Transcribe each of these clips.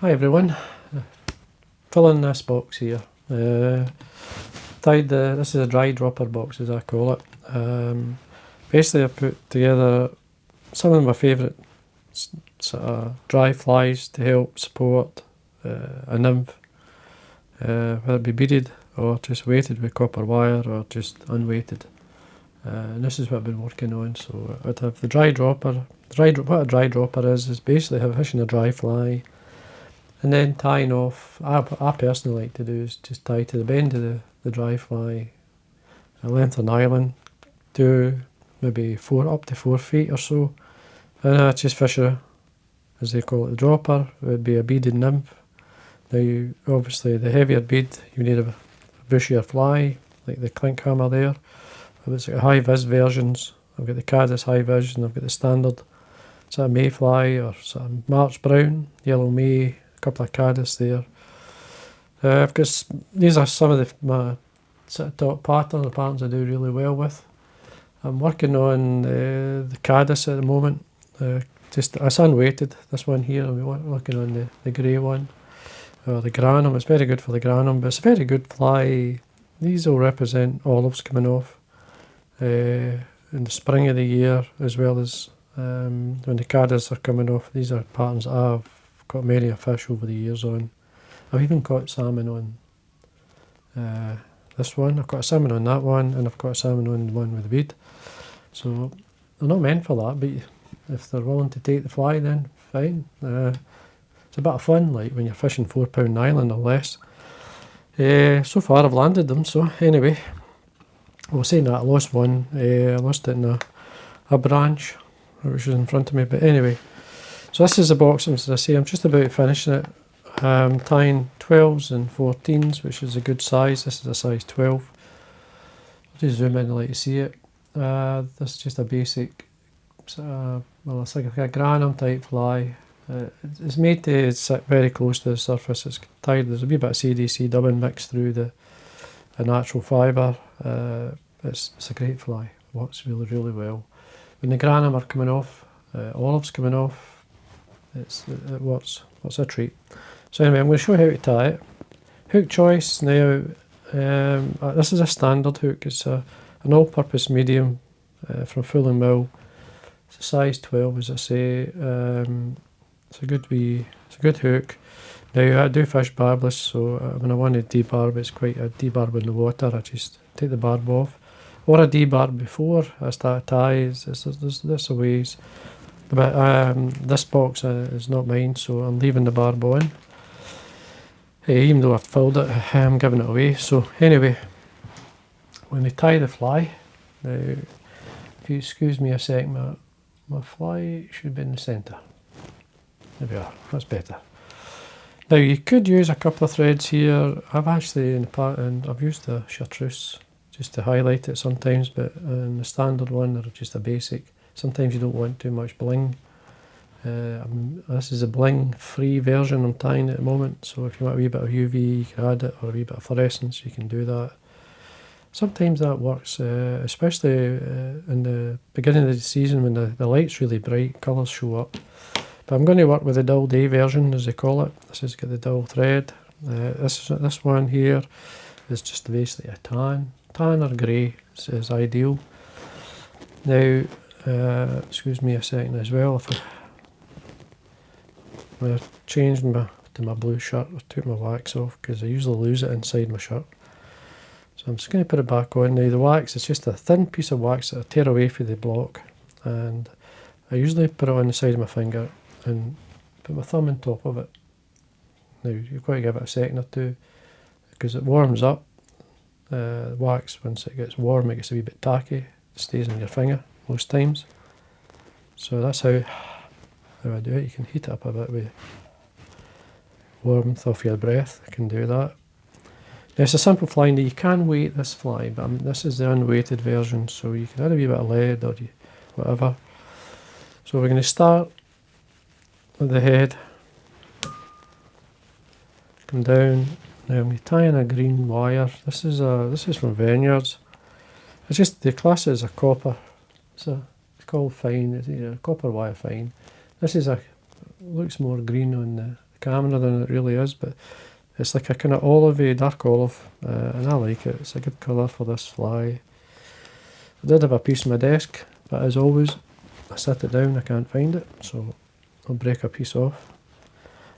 Hi everyone, filling this box here. This is a dry dropper box as I call it. Basically I put together some of my favourite sort of dry flies to help support a nymph, whether it be beaded or just weighted with copper wire or just unweighted. And this is what I've been working on. So I'd have the dry dropper. What a dry dropper is basically fishing a dry fly and then tying off. I personally like to do is just tie to the bend of the dry fly a length of nylon to maybe up to 4 feet or so, and I just fish as they call it, the dropper. It would be a beaded nymph. Now obviously the heavier bead you need a bushier fly like the clink hammer there. It's like high vis versions. I've got the Caddis high vis and I've got the standard sort of mayfly or sort of March brown, yellow may, a couple of Caddis there. These are some of my sort of top patterns, the patterns I do really well with. I'm working on the Caddis at the moment. It's unweighted, this one here. I'm working on the grey one, or the granum. It's very good for the granum, but it's a very good fly. These will represent olives coming off in the spring of the year, as well as when the Caddis are coming off. These are patterns I've caught many a fish over the years on. I've even caught salmon on this one. I've caught a salmon on that one, and I've caught a salmon on the one with the bead. So they're not meant for that, but if they're willing to take the fly, then fine. It's a bit of fun, like when you're fishing 4-pound nylon or less. So far I've landed them, so anyway. Well, saying that, I lost one. I lost it in a branch, which was in front of me, but anyway. So this is the box, as I say, I'm just about finishing it. Tying 12s and 14s, which is a good size. This is a size 12. I'll just zoom in and let you see it. This is just a basic, it's like a granum type fly. It's made to sit very close to the surface. It's tied, there's a wee bit of CDC dubbing mixed through a natural fibre. It's a great fly, it works really, really well. When the granum are coming off, olives coming off, it works, it's a treat. So anyway, I'm going to show you how to tie it. Hook choice now, this is a standard hook. It's an all-purpose medium from Full and Mill. It's a size 12, as I say. It's a good hook. Now I do fish barbless, so when I want to debarb, it's quite a debarb in the water. I just take the barb off, or I debarb before I start ties. There's a ways, but this box is not mine, so I'm leaving the barb on. Even though I've filled it, I'm giving it away. So anyway, when they tie the fly, now if you excuse me a sec, my fly should be in the centre. There we are, that's better. Now you could use a couple of threads here. I've actually I've used the chartreuse just to highlight it sometimes, but in the standard one, they're just a basic. Sometimes you don't want too much bling. This is a bling free version I'm tying at the moment, so if you want a wee bit of UV you can add it, or a wee bit of fluorescence you can do that. Sometimes that works, especially in the beginning of the season when the light's really bright, colours show up. But I'm going to work with the dull day version, as they call it. This has got the dull thread. This one here is just basically a tan or grey is ideal. Now, excuse me a second as well. When I changed to my blue shirt, I took my wax off because I usually lose it inside my shirt. So I'm just going to put it back on. Now the wax is just a thin piece of wax that I tear away from the block, and I usually put it on the side of my finger and put my thumb on top of it. Now you've got to give it a second or two because it warms up. The wax, once it gets warm, it gets a wee bit tacky. It stays on your finger most times. So that's how I do it. You can heat it up a bit with warmth off your breath. I can do that. Now it's a simple fly. Now you can weight this fly, but this is the unweighted version, so you can add a wee bit of lead or whatever. So we're going to start with the head, come down. Now I'm going to tie in a green wire. This is from Vineyards. It's just the class is a copper. It's called fine. It's a copper wire fine. This is looks more green on the camera than it really is, but it's like a kind of olivey, dark olive, and I like it. It's a good colour for this fly. I did have a piece on my desk, but as always, I set it down, I can't find it, so I'll break a piece off.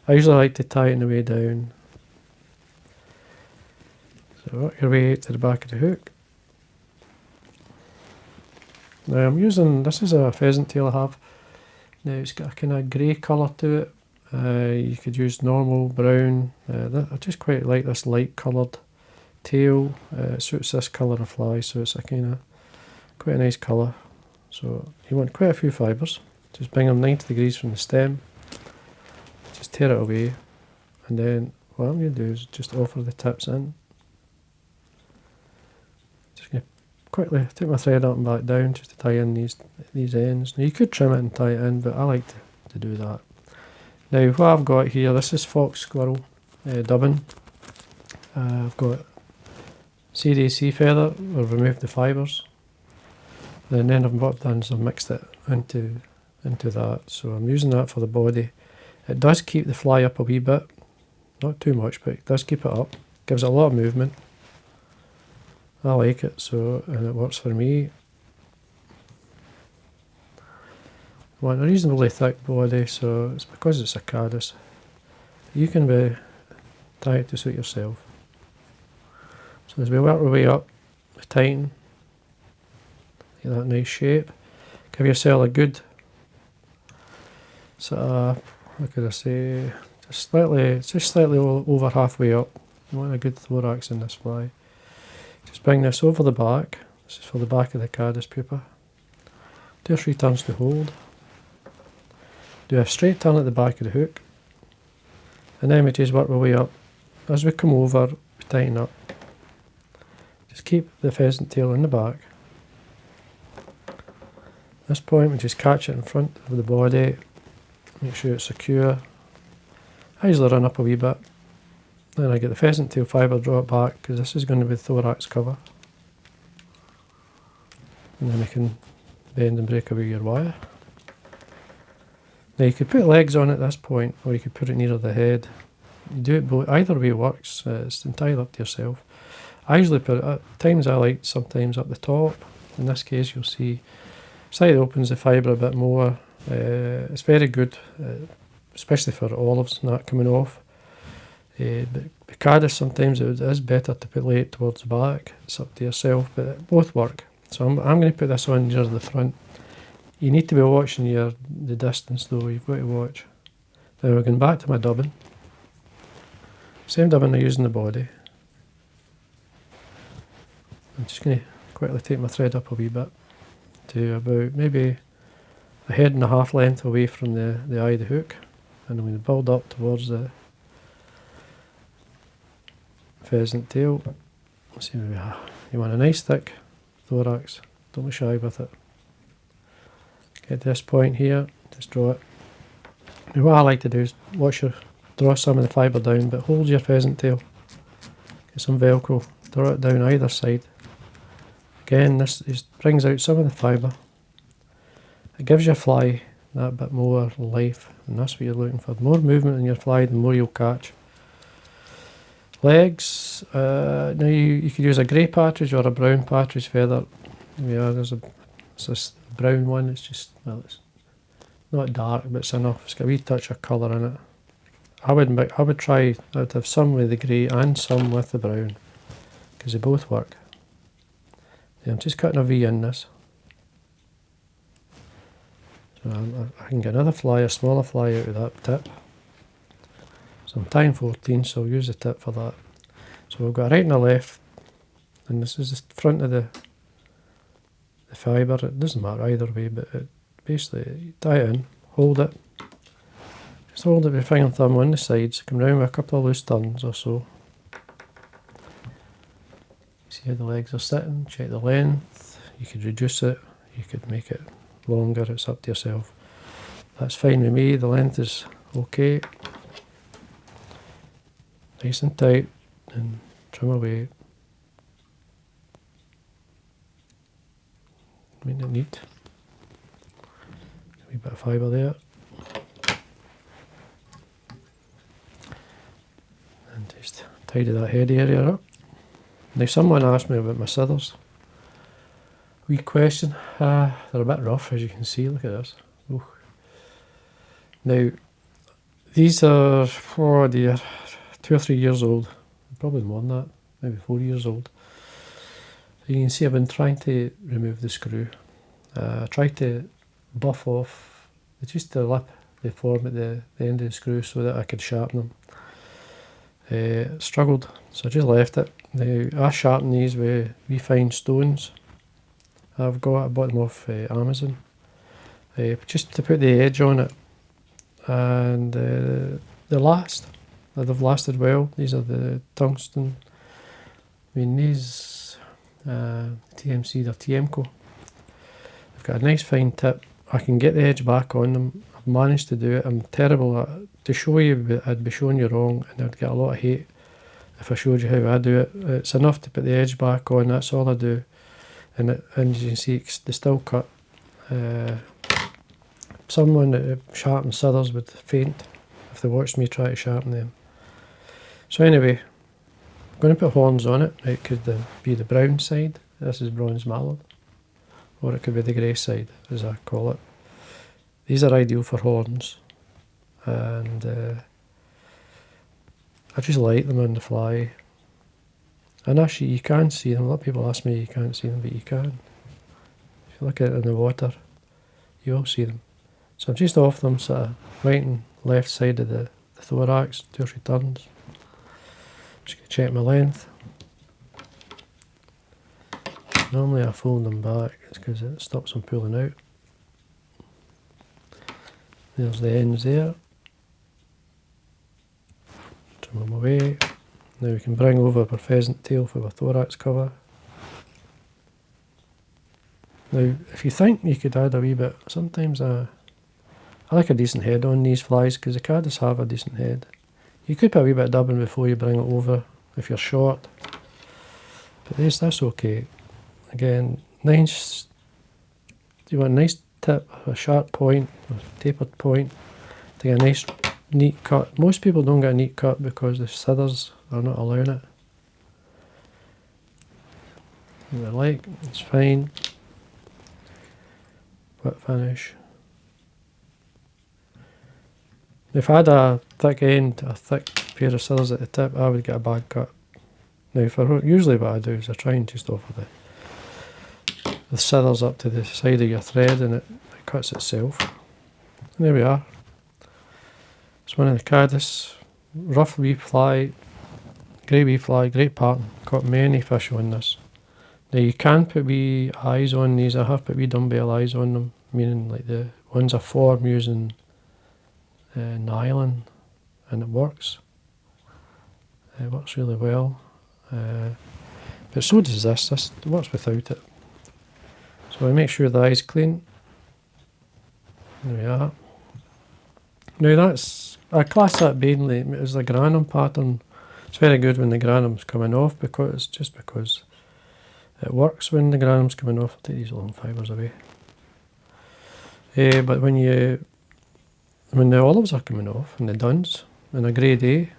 I usually like to tie it on the way down. So work your way to the back of the hook. Now I'm using, this is a pheasant tail I have. Now it's got a kind of grey colour to it. You could use normal brown. I just quite like this light coloured tail. It suits this colour of fly, so it's a kind of quite a nice colour. So you want quite a few fibres. Just bring them 90 degrees from the stem. Just tear it away, and then what I'm going to do is just offer the tips in. Just going to quickly take my thread up and back down just to tie in these ends. Now you could trim it and tie it in, but I like to do that. Now what I've got here, this is fox squirrel dubbing. I've got CDC feather. I've removed the fibres, and then what I've done is I've mixed it into that. So I'm using that for the body. It does keep the fly up a wee bit, not too much, but it does keep it up. Gives it a lot of movement. I like it, so, and it works for me. I want a reasonably thick body, so it's because it's a caddis. You can tie it to suit yourself. So as we work our way up, we tighten, get that nice shape. Give yourself a good sort of, what could I say, just slightly over halfway up. You want a good thorax in this fly. Just bring this over the back. This is for the back of the caddis pupa. Do 3 turns to hold. Do a straight turn at the back of the hook, and then we just work our way up. As we come over, we tighten up. Just keep the pheasant tail in the back. At this point, we just catch it in front of the body, make sure it's secure. I usually run up a wee bit. Then I get the pheasant tail fibre, draw it back, because this is going to be the thorax cover. And then we can bend and break away your wire. Now you could put legs on at this point, or you could put it near the head. You do it both, either way works, it's entirely up to yourself. I usually put it, at times I like sometimes up the top. In this case you'll see, slightly opens the fibre a bit more. It's very good, especially for olives and that coming off. But caddis, sometimes it is better to lay it towards the back. It's up to yourself, but both work. So I'm going to put this on near the front. You need to be watching the distance though, you've got to watch. Now we're going back to my dubbing. Same dubbing I use in the body. I'm just going to quickly take my thread up a wee bit to about maybe a head and a half length away from the eye of the hook, and I'm going to build up towards the pheasant tail. Let's see where we are. You want a nice thick thorax, don't be shy with it. Get to this point here, just draw it. Now what I like to do is draw some of the fibre down, but hold your pheasant tail. Get some velcro, draw it down either side. Again, this brings out some of the fibre. It gives your fly that bit more life, and that's what you're looking for. The more movement in your fly, the more you'll catch. Legs, now you could use a grey partridge or a brown partridge feather. Yeah, there's this brown one, it's just, well, it's not dark, but it's enough. It's got a wee touch of colour in it. I would try, I'd have some with the grey and some with the brown, because they both work. Yeah, I'm just cutting a V in this. So I can get another fly, a smaller fly out of that tip. So I'm tying 14, so I'll use the tip for that. So we've got a right and a left, and this is the front of the fibre. It doesn't matter either way, but basically you tie it in, hold it, just hold it with your finger and thumb on the sides, come round with a couple of loose turns or so. See how the legs are sitting, check the length. You could reduce it, you could make it longer, it's up to yourself. That's fine with me, the length is okay. Nice and tight, and trim away. Make it neat. A wee bit of fibre there. Just tidy that head area up. Now someone asked me about my scissors. Wee question. They're a bit rough, as you can see. Look at this. Ooh. Now, these are, oh dear, 2 or 3 years old. Probably more than that. Maybe 4 years old. You can see I've been trying to remove the screw. I tried to buff off just the lip, the form at the end of the screw so that I could sharpen them. Struggled, so I just left it. Now, I sharpen these with wee fine stones. I bought them off Amazon, just to put the edge on it, and they last. They've lasted well. These are the tungsten. I mean, these TMC, they're TMCO. They've got a nice fine tip. I can get the edge back on them. I've managed to do it. I'm terrible at it. To show you, I'd be showing you wrong, and I'd get a lot of hate if I showed you how I do it. It's enough to put the edge back on. That's all I do. And as you can see, they still cut. Someone that sharpens scissors would faint if they watched me try to sharpen them. So anyway, I'm going to put horns on it. It could be the brown side. This is bronze mallard. Or it could be the grey side, as I call it. These are ideal for horns. And I just light them on the fly. And actually, you can see them. A lot of people ask me you can't see them, but you can. If you look at it in the water, you will see them. So I'm just off them, sort of right and left side of the thorax, 2 or 3 turns. Just going to check my length. Normally I fold them back, it's because it stops them pulling out. There's the ends there. Trim them away. Now we can bring over our pheasant tail for our thorax cover. Now, if you think you could add a wee bit, sometimes I like a decent head on these flies because the Caddis have a decent head. You could put a wee bit of dubbing before you bring it over if you're short, but that's okay. Again, nice. You want a nice tip, a sharp point, a tapered point to get a nice neat cut. Most people don't get a neat cut because the scissors are not allowing it. What I like, it's fine. Wet finish. If I had a thick end, a thick pair of scissors at the tip, I would get a bad cut. Now, usually what I do is I try and just offer the scissors up to the side of your thread and it cuts itself. And there we are. It's one of the Caddis, rough wee fly, grey wee fly, great pattern. Caught many fish on this. Now you can put wee eyes on these. I have put wee dumbbell eyes on them, meaning like the ones I form using nylon, and it works. It works really well. But so does this. This works without it. So I make sure the eye's clean. There we are. Now I class that mainly as the granum pattern. It's very good when the granum's coming off because it works when the granum's coming off. I'll take these long fibres away. But when the olives are coming off and the duns on a grey day,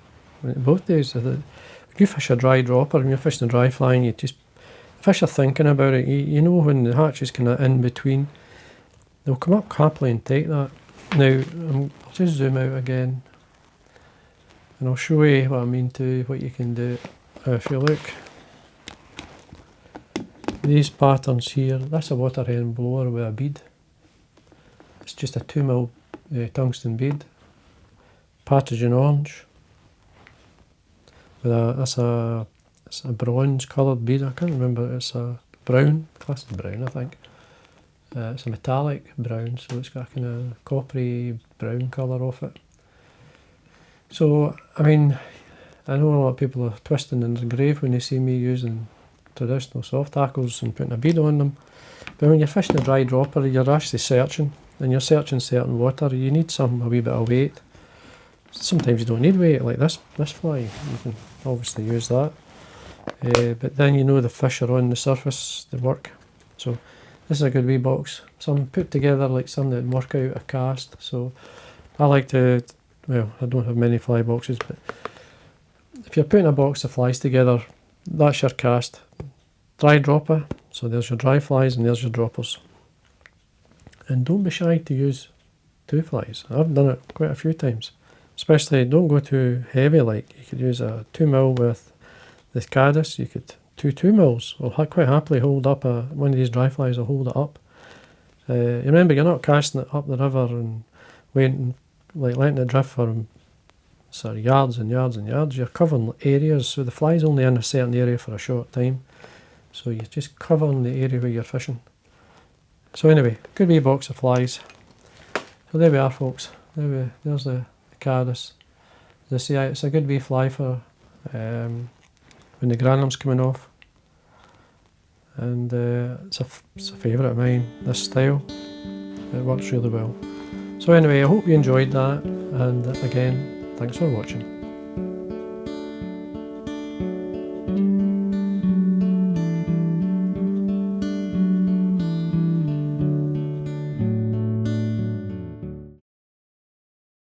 both days, when you fish a dry dropper and you're fishing a dry fly and you just fish are thinking about it, you know when the hatch is kind of in between, they'll come up happily and take that. Now, I'll just zoom out again and I'll show you what I mean to what you can do. If you look, these patterns here, that's a water hen blower with a bead. It's just a 2mm tungsten bead. Partridge in orange. It's a bronze coloured bead. I can't remember. It's a brown, classed brown, I think. It's a metallic brown, so it's got a kind of coppery brown colour off it. So, I mean, I know a lot of people are twisting in their grave when they see me using traditional soft tackles and putting a bead on them. But when you're fishing a dry dropper, you're actually searching, and you're searching certain water. You need a wee bit of weight. Sometimes you don't need weight, like this fly. You can obviously use that. But then you know the fish are on the surface, they work. So this is a good wee box. Some put together like some that work out a cast. So I like to, well, I don't have many fly boxes, but if you're putting a box of flies together, that's your cast. Dry dropper, so there's your dry flies and there's your droppers. And don't be shy to use 2 flies. I've done it quite a few times. Especially don't go too heavy, like you could use a 2mm with the Caddis. You could 2mm will quite happily hold up one of these dry flies will hold it up. Remember, you're not casting it up the river and waiting, like letting it drift for yards and yards and yards. You're covering areas, so the fly's only in a certain area for a short time. So you're just covering the area where you're fishing. So anyway, good wee box of flies. So there we are, folks. There's the Caddis. As I say, it's a good wee fly for when the granum's coming off. And it's a favourite of mine, this style. It works really well. So anyway, I hope you enjoyed that, and again, thanks for watching.